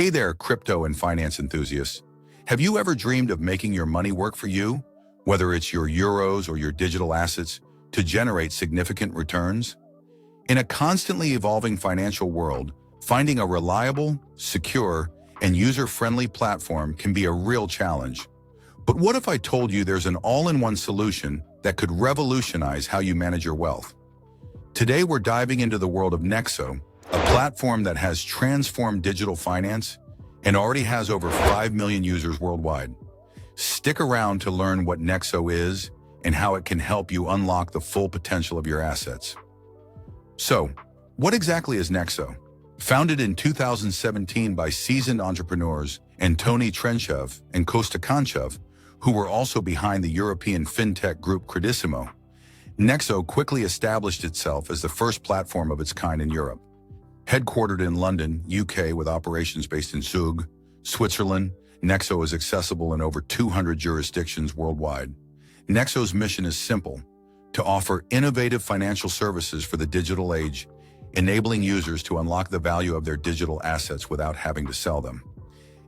Hey there, crypto and finance enthusiasts. Have you ever dreamed of making your money work for you, whether it's your euros or your digital assets, to generate significant returns? In a constantly evolving financial world, finding a reliable, secure, and user-friendly platform can be a real challenge. But what if I told you there's an all-in-one solution that could revolutionize how you manage your wealth? Today, we're diving into the world of Nexo, a platform that has transformed digital finance and already has over 5 million users worldwide. Stick around to learn what Nexo is and how it can help you unlock the full potential of your assets. So, what exactly is Nexo? Founded in 2017 by seasoned entrepreneurs Antoni Trenchev and Costa Conchev, who were also behind the European fintech group Credissimo, Nexo quickly established itself as the first platform of its kind in Europe. Headquartered in London, UK, with operations based in Zug, Switzerland, Nexo is accessible in over 200 jurisdictions worldwide. Nexo's mission is simple: to offer innovative financial services for the digital age, enabling users to unlock the value of their digital assets without having to sell them.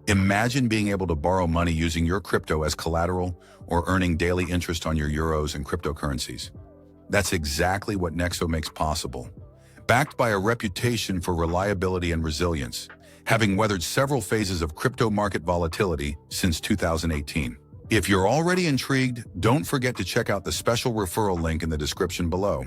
Imagine being able to borrow money using your crypto as collateral or earning daily interest on your euros and cryptocurrencies. That's exactly what Nexo makes possible. Backed by a reputation for reliability and resilience, having weathered several phases of crypto market volatility since 2018. If you're already intrigued, don't forget to check out the special referral link in the description below.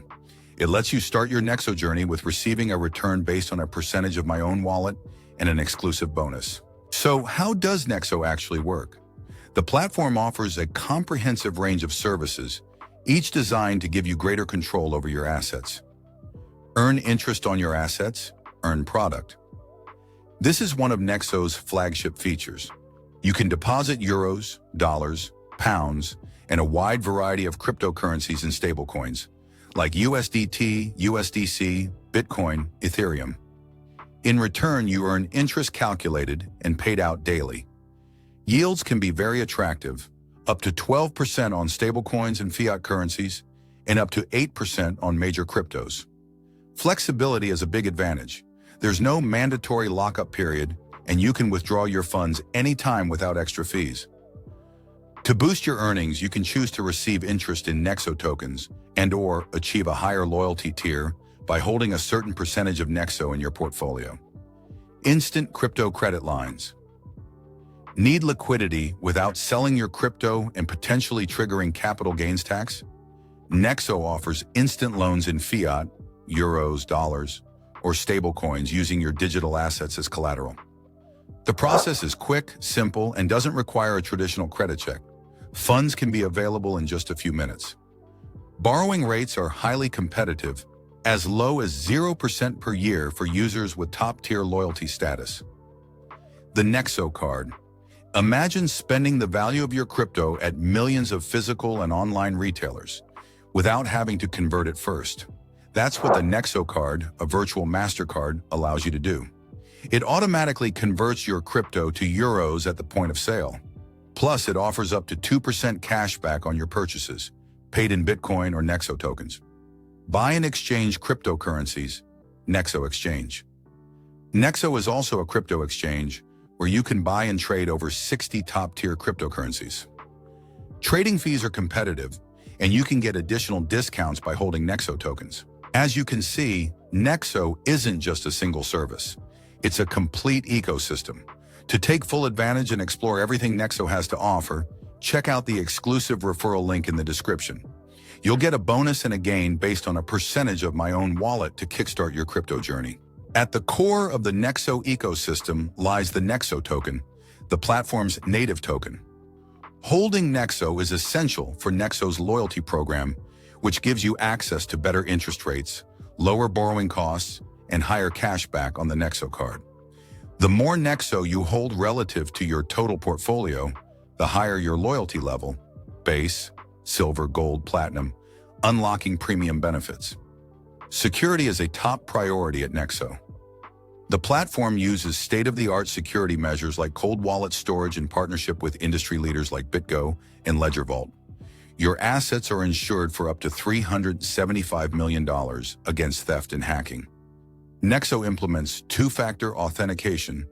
It lets you start your Nexo journey with receiving a return based on a percentage of my own wallet and an exclusive bonus. So how does Nexo actually work? The platform offers a comprehensive range of services, each designed to give you greater control over your assets. Earn interest on your assets, earn product. This is one of Nexo's flagship features. You can deposit euros, dollars, pounds, and a wide variety of cryptocurrencies and stablecoins, like USDT, USDC, Bitcoin, Ethereum. In return, you earn interest calculated and paid out daily. Yields can be very attractive, up to 12% on stablecoins and fiat currencies, and up to 8% on major cryptos. Flexibility is a big advantage. There's no mandatory lockup period, and you can withdraw your funds anytime without extra fees. To boost your earnings, you can choose to receive interest in Nexo tokens and/or achieve a higher loyalty tier by holding a certain percentage of Nexo in your portfolio. Instant crypto credit lines. Need liquidity without selling your crypto and potentially triggering capital gains tax? Nexo offers instant loans in fiat, euros, dollars, or stablecoins using your digital assets as collateral. The process is quick, simple, and doesn't require a traditional credit check. Funds can be available in just a few minutes. Borrowing rates are highly competitive, as low as 0% per year for users with top-tier loyalty status. The Nexo Card. Imagine spending the value of your crypto at millions of physical and online retailers without having to convert it first. That's what the Nexo Card, a virtual MasterCard, allows you to do. It automatically converts your crypto to euros at the point of sale. Plus, it offers up to 2% cashback on your purchases, paid in Bitcoin or Nexo tokens. Buy and exchange cryptocurrencies, Nexo Exchange. Nexo is also a crypto exchange where you can buy and trade over 60 top-tier cryptocurrencies. Trading fees are competitive, and you can get additional discounts by holding Nexo tokens. As you can see, Nexo isn't just a single service. It's a complete ecosystem. To take full advantage and explore everything Nexo has to offer, check out the exclusive referral link in the description. You'll get a bonus and a gain based on a percentage of my own wallet to kickstart your crypto journey. At the core of the Nexo ecosystem lies the Nexo token, the platform's native token. Holding Nexo is essential for Nexo's loyalty program, which gives you access to better interest rates, lower borrowing costs, and higher cashback on the Nexo Card. The more Nexo you hold relative to your total portfolio, the higher your loyalty level, base, silver, gold, platinum, unlocking premium benefits. Security is a top priority at Nexo. The platform uses state-of-the-art security measures like cold wallet storage in partnership with industry leaders like BitGo and Ledger Vault. Your assets are insured for up to $375 million against theft and hacking. Nexo implements two-factor authentication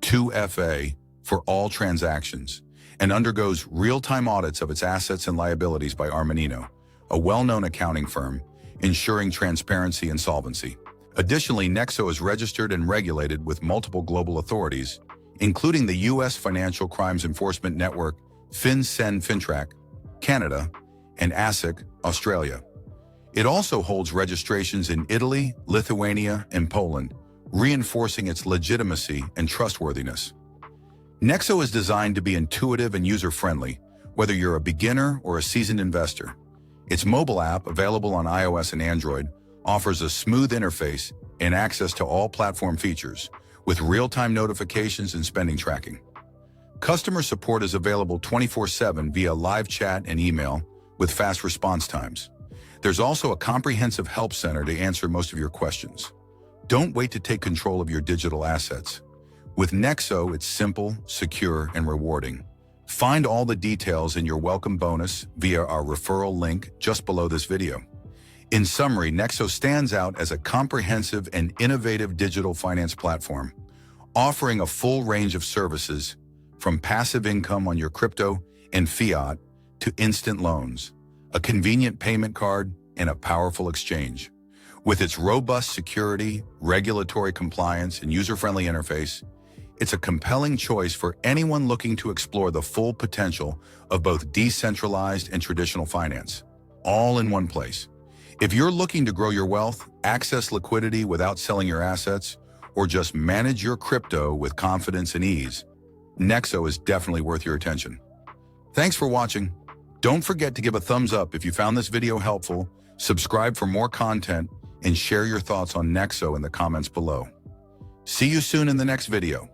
2FA for all transactions, and undergoes real-time audits of its assets and liabilities by Armanino, a well-known accounting firm, ensuring transparency and solvency. Additionally, Nexo is registered and regulated with multiple global authorities, including the U.S. Financial Crimes Enforcement Network, FinCEN-FINTRAC, Canada, and ASIC, Australia. It also holds registrations in Italy, Lithuania, and Poland, reinforcing its legitimacy and trustworthiness. Nexo is designed to be intuitive and user-friendly, whether you're a beginner or a seasoned investor. Its mobile app, available on iOS and Android, offers a smooth interface and access to all platform features, with real-time notifications and spending tracking. Customer support is available 24/7 via live chat and email with fast response times. There's also a comprehensive help center to answer most of your questions. Don't wait to take control of your digital assets. With Nexo, it's simple, secure, and rewarding. Find all the details in your welcome bonus via our referral link just below this video. In summary, Nexo stands out as a comprehensive and innovative digital finance platform, offering a full range of services from passive income on your crypto and fiat to instant loans, a convenient payment card, and a powerful exchange. With its robust security, regulatory compliance, and user-friendly interface, it's a compelling choice for anyone looking to explore the full potential of both decentralized and traditional finance, all in one place. If you're looking to grow your wealth, access liquidity without selling your assets, or just manage your crypto with confidence and ease, Nexo is definitely worth your attention. Thanks for watching. Don't forget to give a thumbs up if you found this video helpful, subscribe for more content, and share your thoughts on Nexo in the comments below. See you soon in the next video.